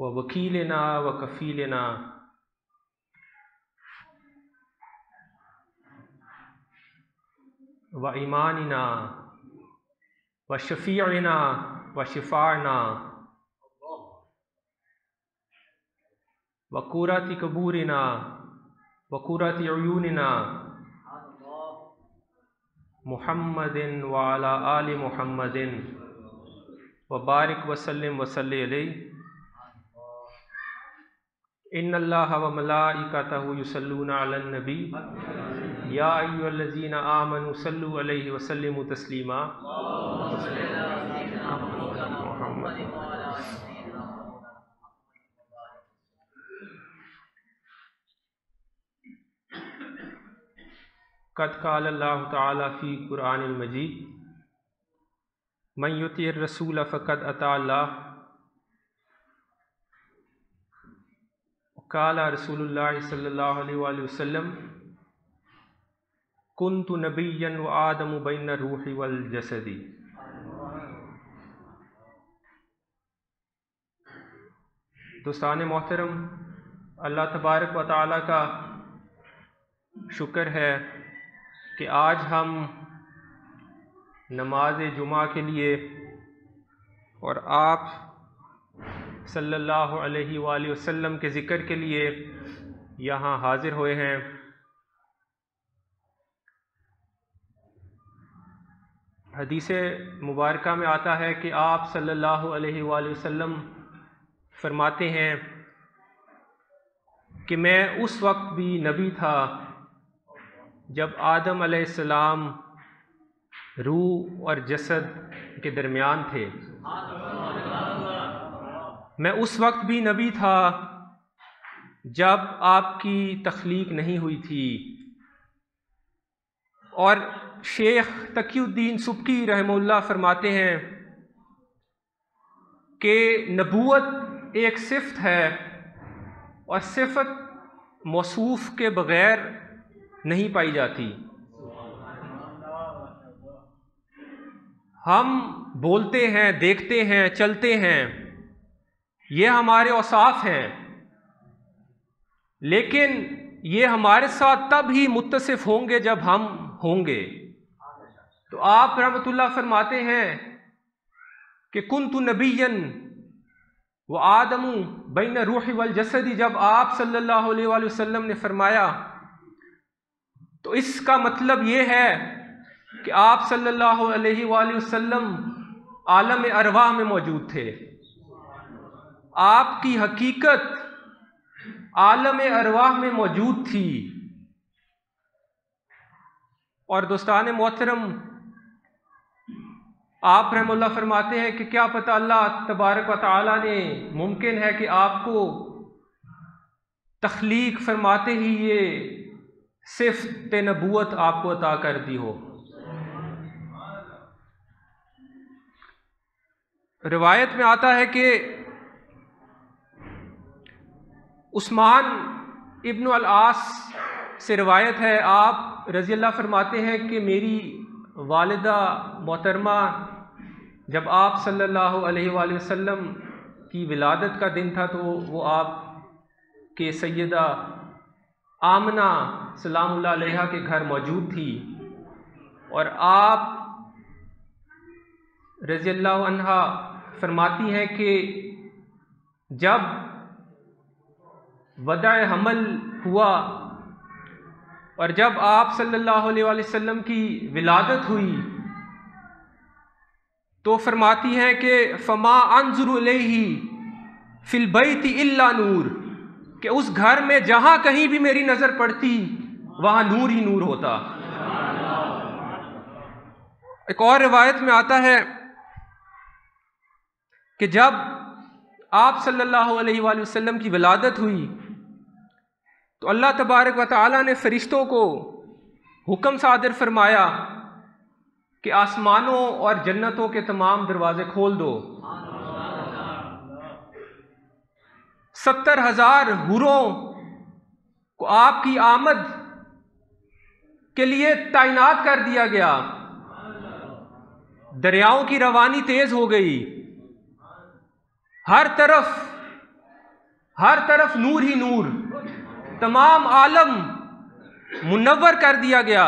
ووکیلنا وکفیلنا وایماننا وشفیعنا وشفاعنا وقرۃ قبورنا وقرۃ عیوننا محمد وعلی آل محمد وبارک وسلم وصلی علیہ ان اللہ وملائکتہ یصلون علی النبی یا ایھا الذین آمنوا صلوا علیہ وسلموا تسلیما قد قال اللہ تعالی فی قرآن المجید من یطع الرسول فقد اطاع اللہ قال رسول اللہ صلی اللہ علیہ وآلہ وسلم کنت نبیا وآدم بین الروح والجسد۔ دوستان محترم، اللہ تبارک و تعالیٰ کا شکر ہے کہ آج ہم نماز جمعہ کے لیے اور آپ صلی اللہ علیہ وآلہ وسلم کے ذکر کے لیے یہاں حاضر ہوئے ہیں۔ حدیث مبارکہ میں آتا ہے کہ آپ صلی اللہ علیہ وآلہ وسلم فرماتے ہیں کہ میں اس وقت بھی نبی تھا جب آدم علیہ السلام روح اور جسد کے درمیان تھے۔ میں اس وقت بھی نبی تھا جب آپ کی تخلیق نہیں ہوئی تھی۔ اور شیخ تقی الدین سبکی رحمہ اللہ فرماتے ہیں کہ نبوت ایک صفت ہے اور صفت موصوف کے بغیر نہیں پائی جاتی۔ ہم بولتے ہیں، دیکھتے ہیں، چلتے ہیں، یہ ہمارے اوصاف ہیں، لیکن یہ ہمارے ساتھ تب ہی متصف ہوں گے جب ہم ہوں گے۔ تو آپ رحمۃ اللہ فرماتے ہیں کہ کنت نبیا وآدم بین الروح والجسد، جب آپ صلی اللہ علیہ وآلہ وسلم نے فرمایا تو اس کا مطلب یہ ہے کہ آپ صلی اللہ علیہ وآلہ وسلم عالم ارواح میں موجود تھے۔ آپ کی حقیقت عالم ارواح میں موجود تھی۔ اور دوستان محترم، آپ رحم اللہ فرماتے ہیں کہ کیا پتہ اللہ تبارک و تعالی نے ممکن ہے کہ آپ کو تخلیق فرماتے ہی یہ صفت نبوت آپ کو عطا کر دی ہو۔ روایت میں آتا ہے کہ عثمان ابن العاص سے روایت ہے، آپ رضی اللہ فرماتے ہیں کہ میری والدہ محترمہ جب آپ صلی اللہ علیہ وآلہ وسلم کی ولادت کا دن تھا تو وہ آپ کے سیدہ آمنہ سلام اللہ علیہا کے گھر موجود تھی، اور آپ رضی اللہ عنہا فرماتی ہیں کہ جب وضع حمل ہوا اور جب آپ صلی اللہ علیہ وآلہ وسلم کی ولادت ہوئی تو فرماتی ہیں کہ فما انظر الیہ فی البیت الا نور، کہ اس گھر میں جہاں کہیں بھی میری نظر پڑتی وہاں نور ہی نور ہوتا۔ ایک اور روایت میں آتا ہے کہ جب آپ صلی اللہ علیہ وآلہ وسلم کی ولادت ہوئی تو اللہ تبارک و تعالیٰ نے فرشتوں کو حکم صادر فرمایا کہ آسمانوں اور جنتوں کے تمام دروازے کھول دو۔ 70,000 حوروں کو آپ کی آمد کے لیے تعینات کر دیا گیا۔ دریاؤں کی روانی تیز ہو گئی، ہر طرف ہر طرف نور ہی نور، تمام عالم منور کر دیا گیا۔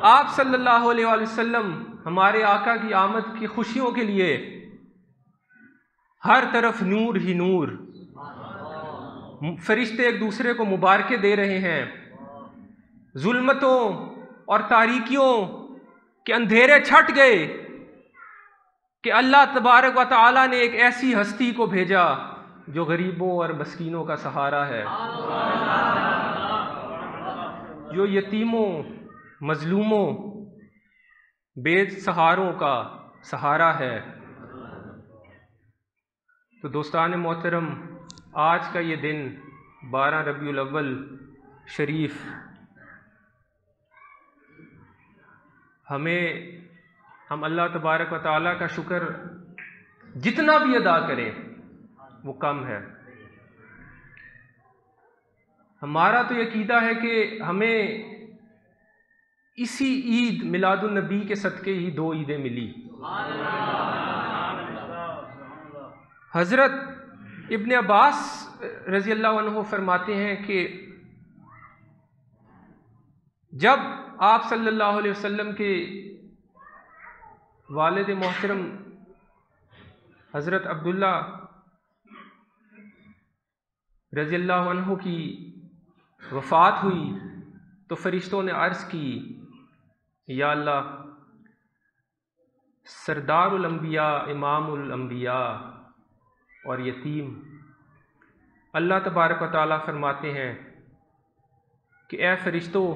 آپ صلی اللہ علیہ وآلہ وسلم ہمارے آقا کی آمد کی خوشیوں کے لیے ہر طرف نور ہی نور، فرشتے ایک دوسرے کو مبارکیں دے رہے ہیں۔ ظلمتوں اور تاریکیوں کے اندھیرے چھٹ گئے کہ اللہ تبارک و تعالیٰ نے ایک ایسی ہستی کو بھیجا جو غریبوں اور مسکینوں کا سہارا ہے، جو یتیموں، مظلوموں، بے سہاروں کا سہارا ہے۔ تو دوستان محترم، آج کا یہ دن 12 ربیع الاول شریف ہم اللہ تبارک و تعالیٰ کا شکر جتنا بھی ادا کریں وہ کم ہے۔ ہمارا تو یہ عقیدہ ہے کہ ہمیں اسی عید میلاد النبی کے صدقے ہی 2 عیدیں ملی۔ حضرت ابن عباس رضی اللہ عنہ فرماتے ہیں کہ جب آپ صلی اللہ علیہ وسلم کے والد محترم حضرت عبداللہ رضی اللہ عنہ کی وفات ہوئی تو فرشتوں نے عرض کی، یا اللہ، سردار الانبیاء، امام الانبیاء اور یتیم، اللہ تبارک و تعالیٰ فرماتے ہیں کہ اے فرشتوں،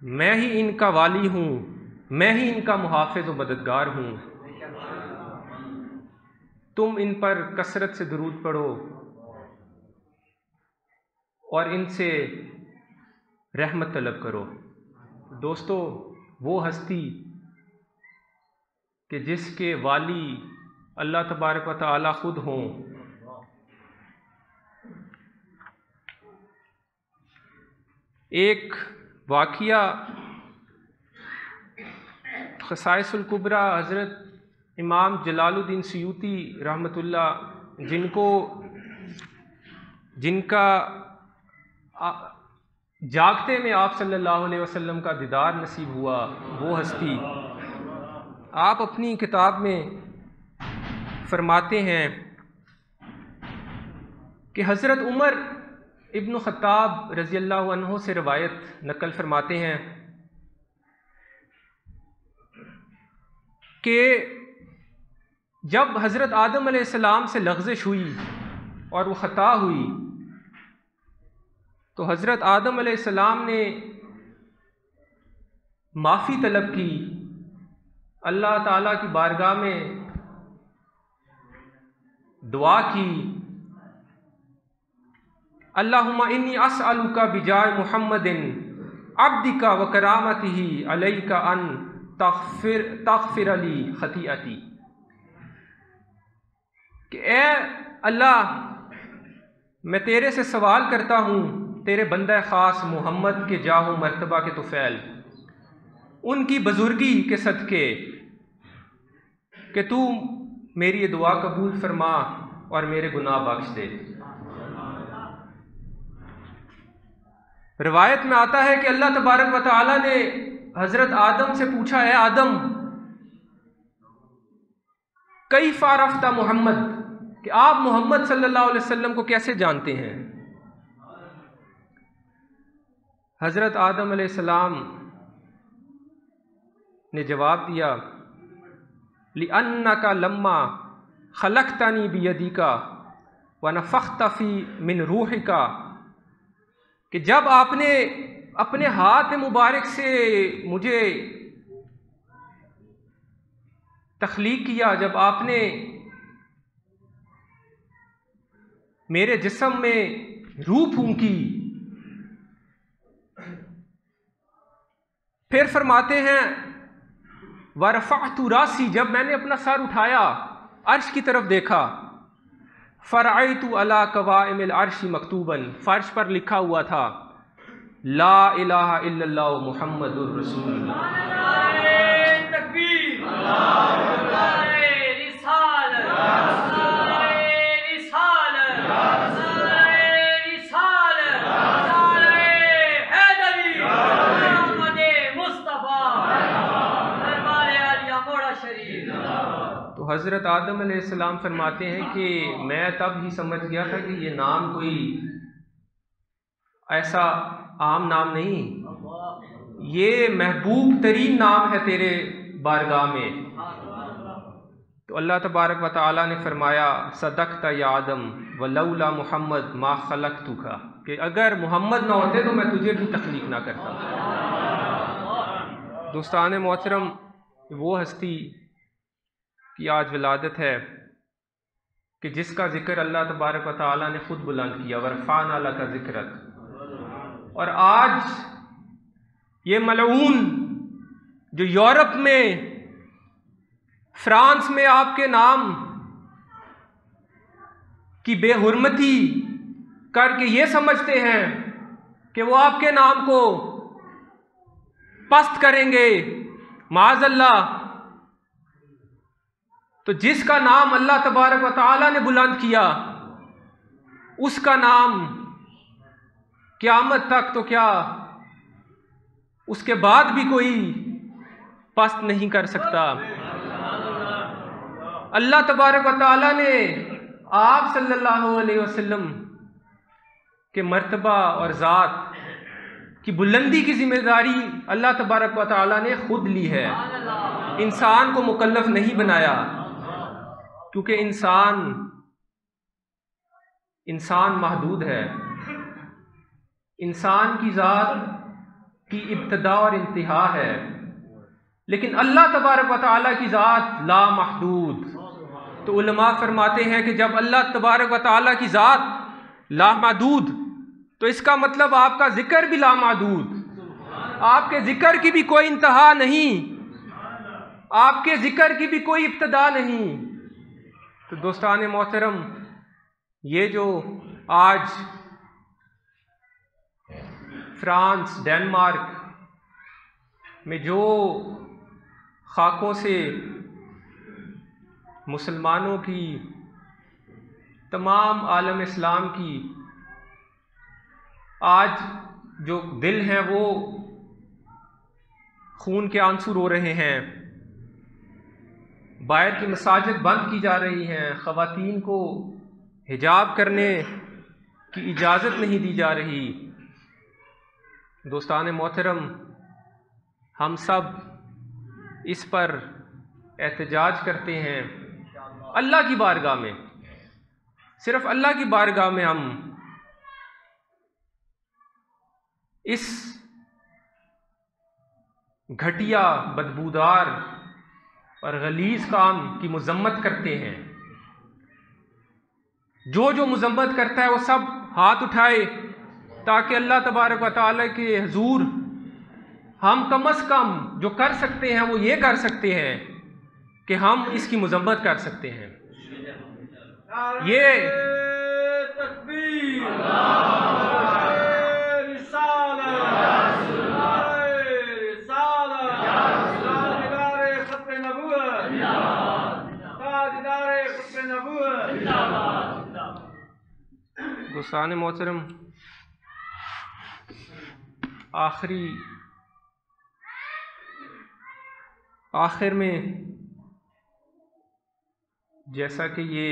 میں ہی ان کا والی ہوں، میں ہی ان کا محافظ و مددگار ہوں، تم ان پر کثرت سے درود پڑھو اور ان سے رحمت طلب کرو۔ دوستو، وہ ہستی کہ جس کے والی اللہ تبارک و تعالی خود ہوں، ایک واقعہ خصائص الکبریٰ حضرت امام جلال الدین سیوطی رحمۃ اللہ، جن کا جاگتے میں آپ صلی اللہ علیہ وسلم کا دیدار نصیب ہوا، وہ ہستی آپ اپنی کتاب میں فرماتے ہیں کہ حضرت عمر ابن خطاب رضی اللہ عنہ سے روایت نقل فرماتے ہیں کہ جب حضرت آدم علیہ السلام سے لغزش ہوئی اور وہ خطا ہوئی تو حضرت آدم علیہ السلام نے معافی طلب کی، اللہ تعالیٰ کی بارگاہ میں دعا کی، اللہم انی اسألک بجاہ محمد عبدک و کرامتہ علیک ان تغفر لی خطیئتی، کہ اے اللہ، میں تیرے سے سوال کرتا ہوں تیرے بندہ خاص محمد کے جاہ و مرتبہ کے طفیل، ان کی بزرگی کے صدقے، کہ تو میری یہ دعا قبول فرما اور میرے گناہ بخش دے۔ روایت میں آتا ہے کہ اللہ تبارک و تعالی نے حضرت آدم سے پوچھا، اے آدم، کیف عرفت محمد، کہ آپ محمد صلی اللہ علیہ وسلم کو کیسے جانتے ہیں؟ حضرت آدم علیہ السلام نے جواب دیا، لِأَنَّكَ لَمَّا خَلَقْتَنِي بِيَدِكَ وَنَفَخْتَ فِي مِن رُوحِكَ، کہ جب آپ نے اپنے ہاتھ مبارک سے مجھے تخلیق کیا، جب آپ نے میرے جسم میں روح پھونکی، پھر فرماتے ہیں وَرَفَعْتُ رَأْسِي، جب میں نے اپنا سر اٹھایا، عرش کی طرف دیکھا، فَرَأَيْتُ عَلَى قَوَائِمِ الْعَرْشِ مَكْتُوبًا، فرش پر لکھا ہوا تھا لا الہ الا اللہ محمد الرسول اللہ۔ تکبیر، حضرت آدم علیہ السلام فرماتے ہیں کہ میں تب ہی سمجھ گیا تھا کہ یہ نام کوئی ایسا عام نام نہیں، یہ محبوب ترین نام ہے تیرے بارگاہ میں۔ تو اللہ تبارک و تعالیٰ نے فرمایا صدقت یا آدم ولولا محمد ما خلقتک، کہ اگر محمد نہ ہوتے تو میں تجھے بھی تخلیق نہ کرتا۔ دوستان محترم، وہ ہستی کی آج ولادت ہے کہ جس کا ذکر اللہ تبارک و تعالیٰ نے خود بلند کیا، ورفعنا لک ذکرک۔ اور آج یہ ملعون جو یورپ میں، فرانس میں آپ کے نام کی بے حرمتی کر کے یہ سمجھتے ہیں کہ وہ آپ کے نام کو پست کریں گے، معاذ اللہ، تو جس کا نام اللہ تبارک و تعالیٰ نے بلند کیا اس کا نام قیامت تک تو کیا اس کے بعد بھی کوئی پست نہیں کر سکتا۔ اللہ تبارک و تعالیٰ نے آپ صلی اللہ علیہ وسلم کے مرتبہ اور ذات کی بلندی کی ذمہ داری اللہ تبارک و تعالیٰ نے خود لی ہے، انسان کو مکلف نہیں بنایا، کیونکہ انسان محدود ہے، انسان کی ذات کی ابتدا اور انتہا ہے، لیکن اللہ تبارک و تعالیٰ کی ذات لا محدود۔ تو علماء فرماتے ہیں کہ جب اللہ تبارک و تعالیٰ کی ذات لا محدود تو اس کا مطلب آپ کا ذکر بھی لا محدود، آپ کے ذکر کی بھی کوئی انتہا نہیں، آپ کے ذکر کی بھی کوئی ابتدا نہیں۔ تو دوستان محترم، یہ جو آج فرانس، ڈنمارک میں جو خاکوں سے مسلمانوں کی، تمام عالم اسلام کی آج جو دل ہیں وہ خون کے آنسو رو رہے ہیں، باہر کی مساجد بند کی جا رہی ہیں، خواتین کو حجاب کرنے کی اجازت نہیں دی جا رہی۔ دوستان محترم، ہم سب اس پر احتجاج کرتے ہیں اللہ کی بارگاہ میں، صرف اللہ کی بارگاہ میں ہم اس گھٹیا، بدبودار اور غلیظ کام کی مذمت کرتے ہیں۔ جو مذمت کرتا ہے وہ سب ہاتھ اٹھائے تاکہ اللہ تبارک و تعالیٰ کے حضور ہم کم از کم جو کر سکتے ہیں وہ یہ کر سکتے ہیں کہ ہم اس کی مذمت کر سکتے ہیں۔ یہ دوستان محترم، آخر میں جیسا کہ یہ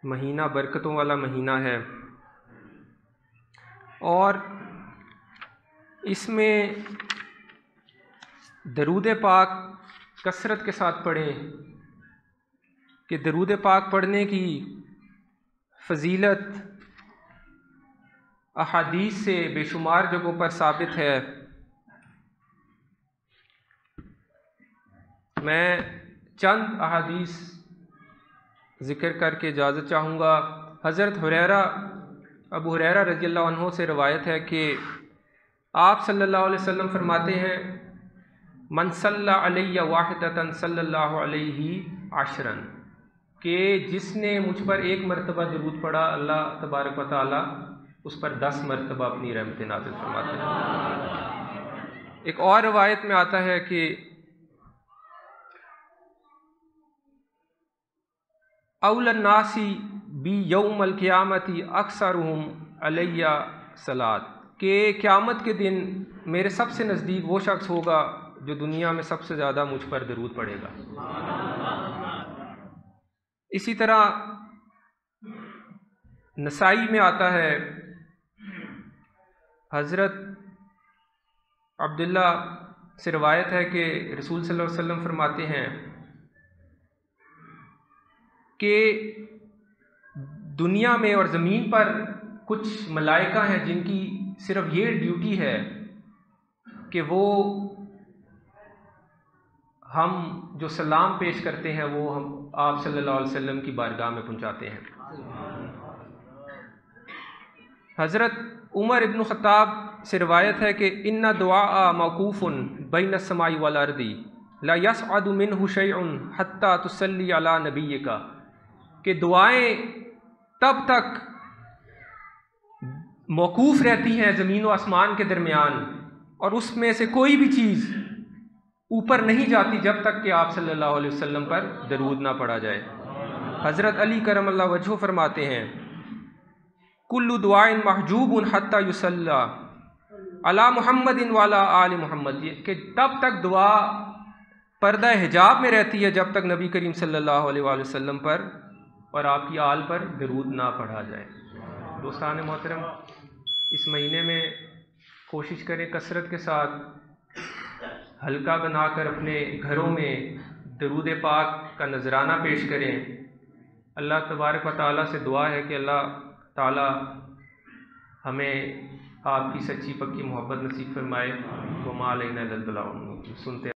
مہینہ برکتوں والا مہینہ ہے اور اس میں درود پاک کثرت کے ساتھ پڑھیں کہ درود پاک پڑھنے کی فضیلت احادیث سے بے شمار جگہوں پر ثابت ہے۔ میں چند احادیث ذکر کر کے اجازت چاہوں گا۔ حضرت ابو ہریرہ رضی اللہ عنہ سے روایت ہے کہ آپ صلی اللہ علیہ وسلم فرماتے ہیں من صلی علی واحدۃ صلی اللہ علیہ عشرا، کہ جس نے مجھ پر ایک مرتبہ درود پڑھا اللہ تبارک و تعالیٰ اس پر 10 مرتبہ اپنی رحمت نازل فرماتے ہیں۔ ایک اور روایت میں آتا ہے کہ اول الناس بی یوم القیامت اکثرہم علیہ صلاۃ، کہ قیامت کے دن میرے سب سے نزدیک وہ شخص ہوگا جو دنیا میں سب سے زیادہ مجھ پر درود پڑھے گا۔ اسی طرح نسائی میں آتا ہے، حضرت عبداللہ سے روایت ہے کہ رسول صلی اللہ علیہ وسلم فرماتے ہیں کہ دنیا میں اور زمین پر کچھ ملائکہ ہیں جن کی صرف یہ ڈیوٹی ہے کہ وہ ہم جو سلام پیش کرتے ہیں وہ ہم آپ صلی اللہ علیہ وسلم کی بارگاہ میں پہنچاتے ہیں۔ حضرت عمر ابن خطاب سے روایت ہے کہ ان دعاء موقوف بین السماء والارض لا یصعد منہ شیء حتی تصلی علی نبیک، کہ دعائیں تب تک موقوف رہتی ہیں زمین و آسمان کے درمیان، اور اس میں سے کوئی بھی چیز اوپر نہیں جاتی جب تک کہ آپ صلی اللہ علیہ وسلم پر درود نہ پڑھا جائے۔ حضرت علی کرم اللہ وجہہ فرماتے ہیں کل دعاء محجوب حتی یصلی علی محمد وعلی آل محمد، یہ کہ تب تک دعا پردہ حجاب میں رہتی ہے جب تک نبی کریم صلی اللہ علیہ وآلہ وسلم پر اور آپ کی آل پر درود نہ پڑھا جائے۔ دوستان محترم، اس مہینے میں کوشش کریں کثرت کے ساتھ حلقہ بنا کر اپنے گھروں میں درود پاک کا نذرانہ پیش کریں۔ اللہ تبارک و تعالیٰ سے دعا ہے کہ اللہ تعالیٰ ہمیں آپ کی سچی پکی محبت نصیب فرمائے۔ وما علینا الا البلاغ۔ سنتے